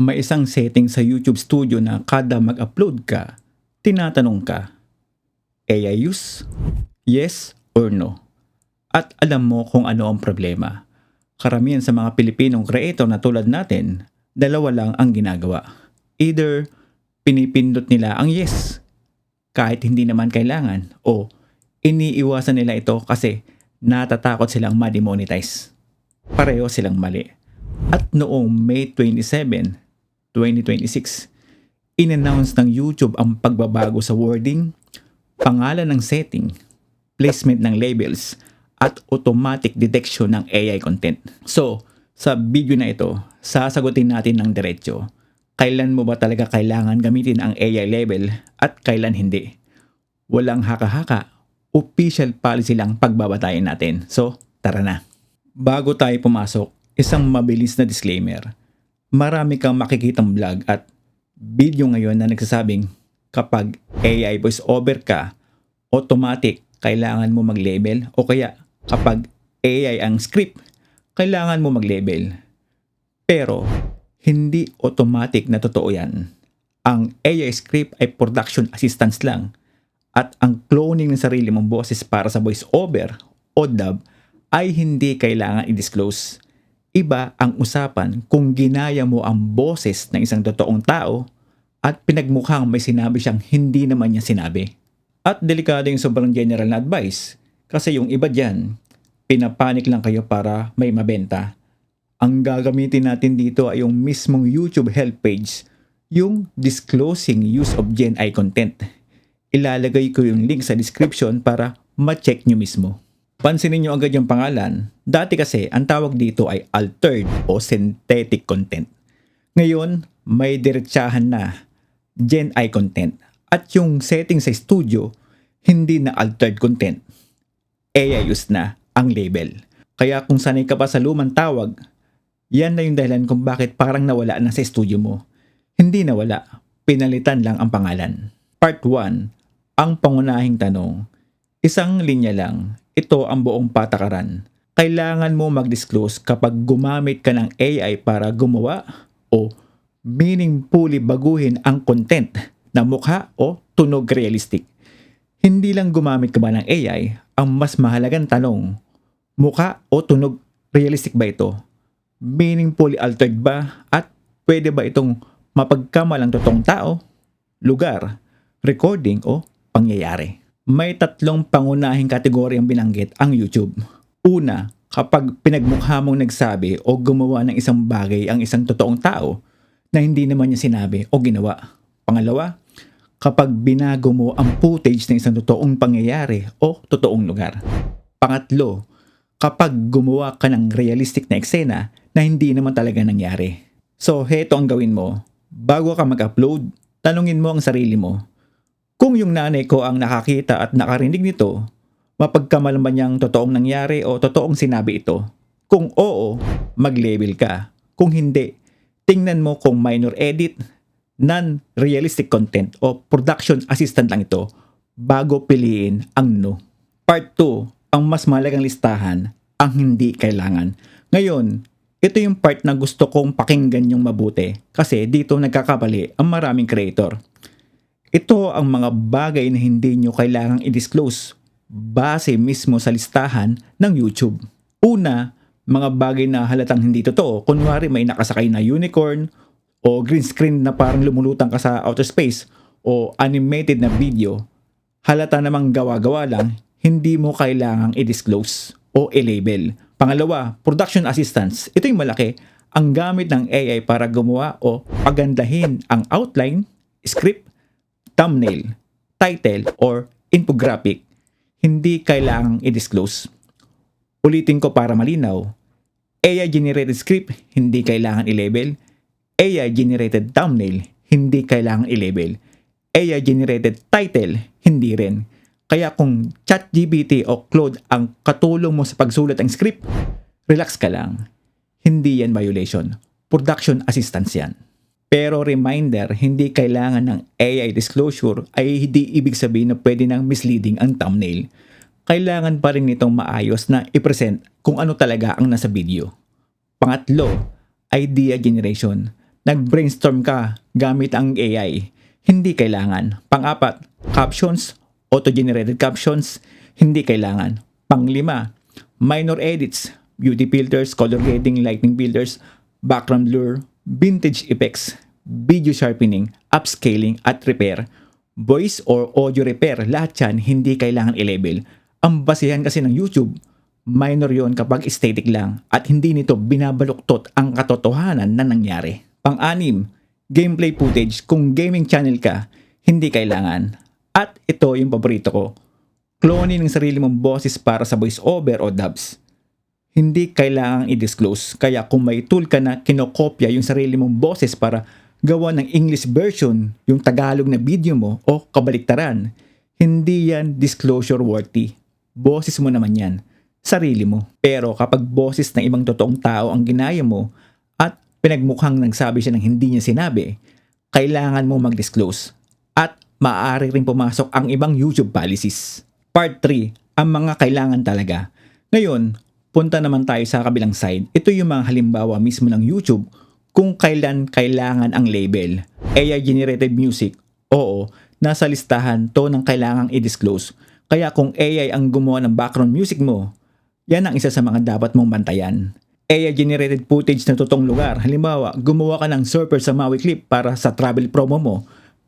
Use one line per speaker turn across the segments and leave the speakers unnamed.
May isang setting sa YouTube Studio na kada mag-upload ka, tinatanong ka, AI use? Yes or no? At alam mo kung ano ang problema. Karamihan sa mga Pilipinong creator na tulad natin, dalawa lang ang ginagawa. Either pinipindot nila ang yes, kahit hindi naman kailangan, o iniiwasan nila ito kasi natatakot silang ma-demonetize. Pareho silang mali. At noong May 27, 2026, in-announce ng YouTube ang pagbabago sa wording, pangalan ng setting, placement ng labels, at automatic detection ng AI content. So, sa video na ito, sasagutin natin ng diretso. Kailan mo ba talaga kailangan gamitin ang AI label at kailan hindi? Walang haka-haka, official policy lang pagbabatayan natin. So, tara na. Bago tayo pumasok, isang mabilis na disclaimer. Marami kang makikitang vlog at video ngayon na nagsasabing kapag AI voice over ka, automatic kailangan mo mag-label o kaya kapag AI ang script, kailangan mo mag-label. Pero, hindi automatic na totoo yan. Ang AI script ay production assistance lang at ang cloning ng sarili mong boses para sa voice over o dub ay hindi kailangan i-disclose. Iba ang usapan kung ginaya mo ang boses ng isang totoong tao at pinagmukhang may sinabi siyang hindi naman niya sinabi. At delikado yung sobrang general na advice kasi yung iba dyan, pinapanik lang kayo para may mabenta. Ang gagamitin natin dito ay yung mismong YouTube help page, yung disclosing use of Gen AI content. Ilalagay ko yung link sa description para ma-check nyo mismo. Pansinin nyo agad yung pangalan. Dati kasi, ang tawag dito ay altered o synthetic content. Ngayon, may diretsahan na Gen AI content. At yung setting sa studio, hindi na altered content. AI use na ang label. Kaya kung sanay ka pa sa lumang tawag, yan na yung dahilan kung bakit parang nawala na sa studio mo. Hindi nawala, pinalitan lang ang pangalan. Part 1, ang pangunahing tanong. Isang linya lang, ito ang buong patakaran. Kailangan mo mag-disclose kapag gumamit ka ng AI para gumawa o meaningfully baguhin ang content na mukha o tunog realistic. Hindi lang gumamit ka ba ng AI, ang mas mahalagang tanong, mukha o tunog realistic ba ito? Meaningfully altered ba? At pwede ba itong mapagkamalang totoong tao, lugar, recording o pangyayari? May tatlong pangunahing kategoryang binanggit ang YouTube. Una, kapag pinagmukha mong nagsabi o gumawa ng isang bagay ang isang totoong tao na hindi naman niya sinabi o ginawa. Pangalawa, kapag binago mo ang footage ng isang totoong pangyayari o totoong lugar. Pangatlo, kapag gumawa ka ng realistic na eksena na hindi naman talaga nangyari. So, heto ang gawin mo. Bago ka mag-upload, tanungin mo ang sarili mo. Kung yung nanay ko ang nakakita at nakarinig nito, mapagkamalan ba niyang totoong nangyari o totoong sinabi ito? Kung oo, mag-label ka. Kung hindi, tingnan mo kung minor edit, non-realistic content o production assistant lang ito bago piliin ang no. Part 2, ang mas mahalagang listahan, ang hindi kailangan. Ngayon, ito yung part na gusto kong pakinggan yung mabuti kasi dito nagkakabali ang maraming creator. Ito ang mga bagay na hindi nyo kailangang i-disclose base mismo sa listahan ng YouTube. Una, mga bagay na halatang hindi totoo. Kunwari may nakasakay na unicorn o green screen na parang lumulutang ka sa outer space o animated na video. Halata namang gawa-gawa lang, hindi mo kailangang i-disclose o i-label. Pangalawa, production assistance. Ito yung malaki. Ang gamit ng AI para gumawa o pagandahin ang outline, script, thumbnail, title, or infographic. Hindi kailangang i-disclose. Ulitin ko para malinaw. AI-generated script, hindi kailangan i-label. AI-generated thumbnail, hindi kailangang i-label. AI-generated title, hindi rin. Kaya kung ChatGPT o Claude ang katulong mo sa pagsulat ng script, relax ka lang. Hindi yan violation. Production assistance yan. Pero reminder, hindi kailangan ng AI disclosure ay hindi ibig sabihin na pwede nang misleading ang thumbnail. Kailangan pa rin nitong maayos na i-present kung ano talaga ang nasa video. Pangatlo, idea generation. nag-brainstorm ka gamit ang AI. Hindi kailangan. Pang-apat, captions, auto-generated captions, hindi kailangan. Pang-lima, minor edits, beauty filters, color grading, lighting filters, background blur, vintage effects, video sharpening, upscaling at repair, voice or audio repair, lahat yan hindi kailangan i-label. Ang basihan kasi ng YouTube, minor yon kapag aesthetic lang at hindi nito binabaluktot ang katotohanan na nangyari. Pang-anim, gameplay footage. Kung gaming channel ka, hindi kailangan. At ito yung paborito ko, cloning ng sarili mong boses para sa voiceover o dubs. Hindi kailangang i-disclose. Kaya kung may tool ka na kinokopya yung sarili mong boses para gawa ng English version, yung Tagalog na video mo o kabaliktaran, hindi yan disclosure worthy. Boses mo naman yan, sarili mo. Pero kapag boses ng ibang totoong tao ang ginaya mo at pinagmukhang nagsabi siya ng hindi niya sinabi, kailangan mo mag-disclose at maaari rin pumasok ang ibang YouTube policies. Part 3, ang mga kailangan talaga. Ngayon, punta naman tayo sa kabilang side. Ito yung mga halimbawa mismo ng YouTube kung kailan kailangan ang label. AI-generated music, oo, nasa listahan to ng kailangang i-disclose. Kaya kung AI ang gumawa ng background music mo, yan ang isa sa mga dapat mong bantayan. AI-generated footage ng totoong lugar. Halimbawa, gumawa ka ng surfer sa Maui Clip para sa travel promo mo,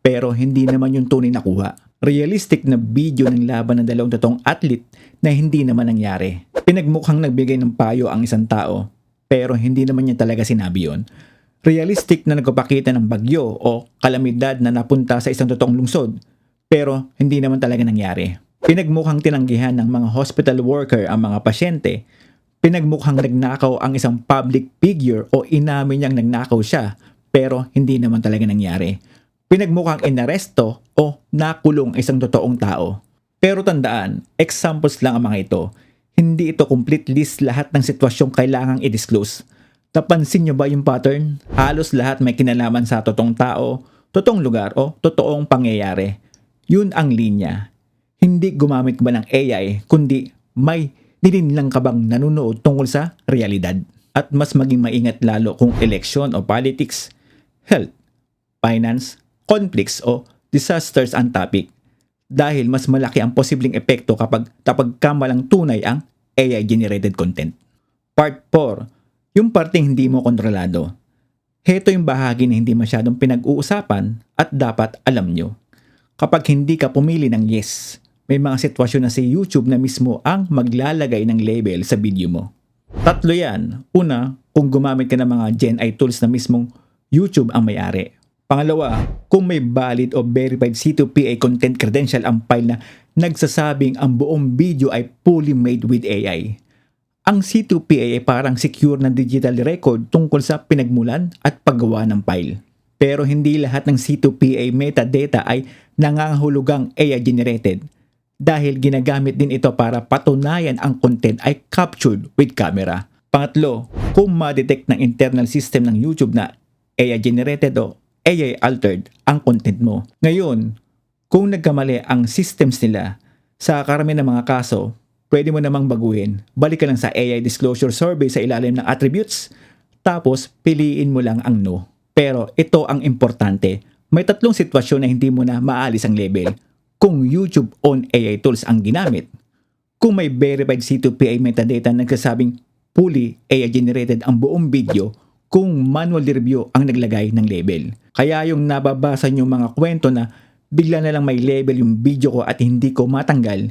pero hindi naman yung tunay na kuha. Realistic na video ng laban ng dalawang totoong athlete na hindi naman nangyari. Pinagmukhang nagbigay ng payo ang isang tao, pero hindi naman niya talaga sinabi yon. Realistic na nagpapakita ng bagyo o kalamidad na napunta sa isang totoong lungsod, pero hindi naman talaga nangyari. Pinagmukhang tinanggihan ng mga hospital worker ang mga pasyente. Pinagmukhang nagnakaw ang isang public figure o inamin niyang nagnakaw siya, pero hindi naman talaga nangyari. Pinagmukhang inaresto o nakulong isang totoong tao. Pero tandaan, examples lang ang mga ito. Hindi ito complete list lahat ng sitwasyong kailangang i-disclose. Napansin niyo ba yung pattern? Halos lahat may kinalaman sa totoong tao, totoong lugar o totoong pangyayari. Yun ang linya. Hindi gumamit ba ng AI, kundi may nilinlang ka bang nanonood tungkol sa realidad. At mas maging maingat lalo kung election o politics, health, finance, conflicts o disasters ang topic. Dahil mas malaki ang posibleng epekto kapag kamalang tunay ang AI-generated content. Part 4. Yung parteng hindi mo kontrolado. Heto yung bahagi na hindi masyadong pinag-uusapan at dapat alam nyo. Kapag hindi ka pumili ng yes, may mga sitwasyon na si YouTube na mismo ang maglalagay ng label sa video mo. Tatlo yan. Una, kung gumamit ka ng mga Gen AI tools na mismong YouTube ang may-ari. Pangalawa, kung may valid o verified C2PA content credential ang file na nagsasabing ang buong video ay fully made with AI. Ang C2PA ay parang secure na digital record tungkol sa pinagmulan at paggawa ng file. Pero hindi lahat ng C2PA metadata ay nangangahulugang AI-generated dahil ginagamit din ito para patunayan ang content ay captured with camera. Pangatlo, kung ma-detect ng internal system ng YouTube na AI-generated o AI-altered ang content mo. Ngayon, kung nagkamali ang systems nila, sa karamihan ng mga kaso, pwede mo namang baguhin. Balik ka lang sa AI disclosure survey sa ilalim ng attributes, tapos piliin mo lang ang no. Pero ito ang importante, may tatlong sitwasyon na hindi mo na maalis ang label. Kung YouTube on AI tools ang ginamit, kung may verified C2PA metadata na nagsasabing fully AI-generated ang buong video, kung manual review ang naglagay ng label. Kaya yung nababasa nyo mga kwento na bigla na lang may label yung video ko at hindi ko matanggal,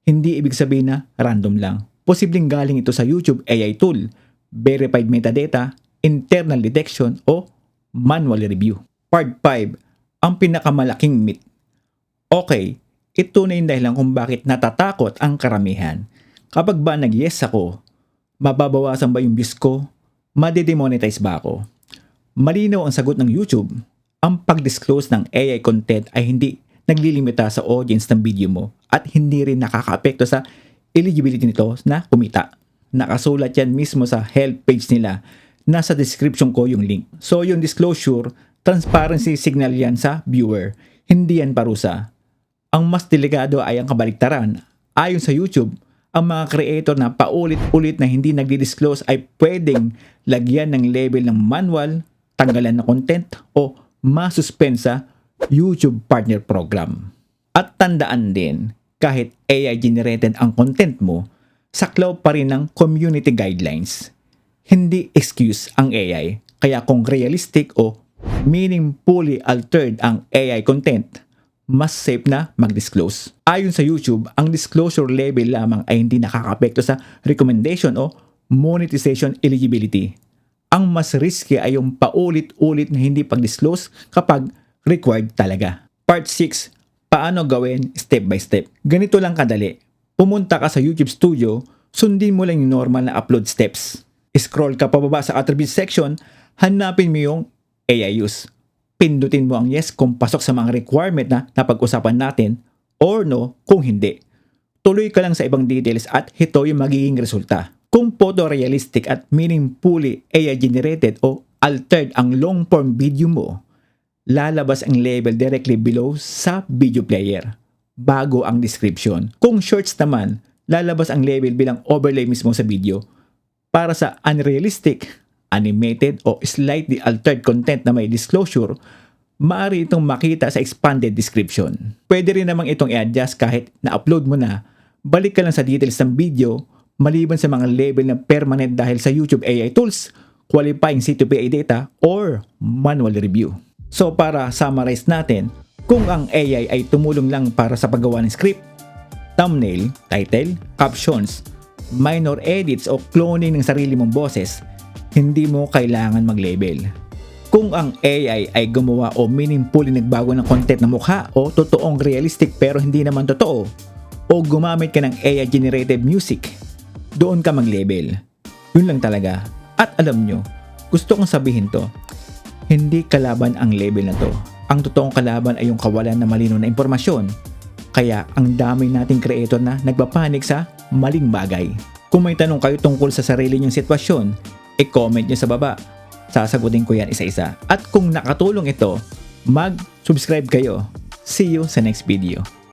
hindi ibig sabihin na random lang. Posibleng galing ito sa YouTube AI tool, verified metadata, internal detection o manual review. Part 5, ang pinakamalaking myth. Okay, ito na yung dahilan kung bakit natatakot ang karamihan. Kapag ba nag-yes ako, mababawasan ba yung views ko? Madidemonetize ba ako? Malinaw ang sagot ng YouTube. Ang pag-disclose ng AI content ay hindi naglilimita sa audience ng video mo at hindi rin nakakaapekto sa eligibility nito na kumita. Nakasulat yan mismo sa help page nila. Nasa description ko yung link. So yung disclosure, transparency signal yan sa viewer. Hindi yan parusa. Ang mas delikado ay ang kabaliktaran. Ayon sa YouTube, ang mga creator na paulit-ulit na hindi nagdi-disclose ay pwedeng lagyan ng label ng manual, tanggalan ng content o masuspend sa YouTube Partner Program. At tandaan din, kahit AI generated ang content mo, saklaw pa rin ng community guidelines. Hindi excuse ang AI, kaya kung realistic o meaningfully altered ang AI content, mas safe na mag-disclose. Ayon sa YouTube, ang disclosure level lamang ay hindi nakakapekto sa recommendation o monetization eligibility. Ang mas risky ay yung paulit-ulit na hindi pag-disclose kapag required talaga. Part 6. Paano gawin step by step? Ganito lang kadali. Pumunta ka sa YouTube Studio, sundin mo lang yung normal na upload steps. Scroll ka pababa sa attributes section, hanapin mo yung AI use. Pindutin mo ang yes kung pasok sa mga requirement na napag-usapan natin or no kung hindi. Tuloy ka lang sa ibang details at ito yung magiging resulta. Kung photorealistic at meaningfully AI generated o altered ang long form video mo, lalabas ang label directly below sa video player, bago ang description. Kung shorts naman, lalabas ang label bilang overlay mismo sa video. Para sa unrealistic, animated o slightly altered content na may disclosure, maaari itong makita sa expanded description. Pwede rin namang itong i-adjust kahit na-upload mo na, balik ka lang sa details ng video, maliban sa mga label na permanent dahil sa YouTube AI tools, qualifying C2PA data, or manual review. So para summarize natin, kung ang AI ay tumulong lang para sa paggawa ng script, thumbnail, title, captions, minor edits o cloning ng sarili mong boses, hindi mo kailangan mag-label. Kung ang AI ay gumawa o meaningfully nagbago ng content na mukha o totoong realistic pero hindi naman totoo, o gumamit ka ng AI-generated music, doon ka mag-label. Yun lang talaga. At alam nyo, gusto kong sabihin to, hindi kalaban ang label na to. Ang totoong kalaban ay yung kawalan na malinaw na impormasyon. Kaya ang dami nating creator na nagpapanik sa maling bagay. Kung may tanong kayo tungkol sa sarili nyong sitwasyon, i-comment nyo sa baba. Sasagutin ko yan isa-isa. At kung nakatulong ito, mag-subscribe kayo. See you sa next video.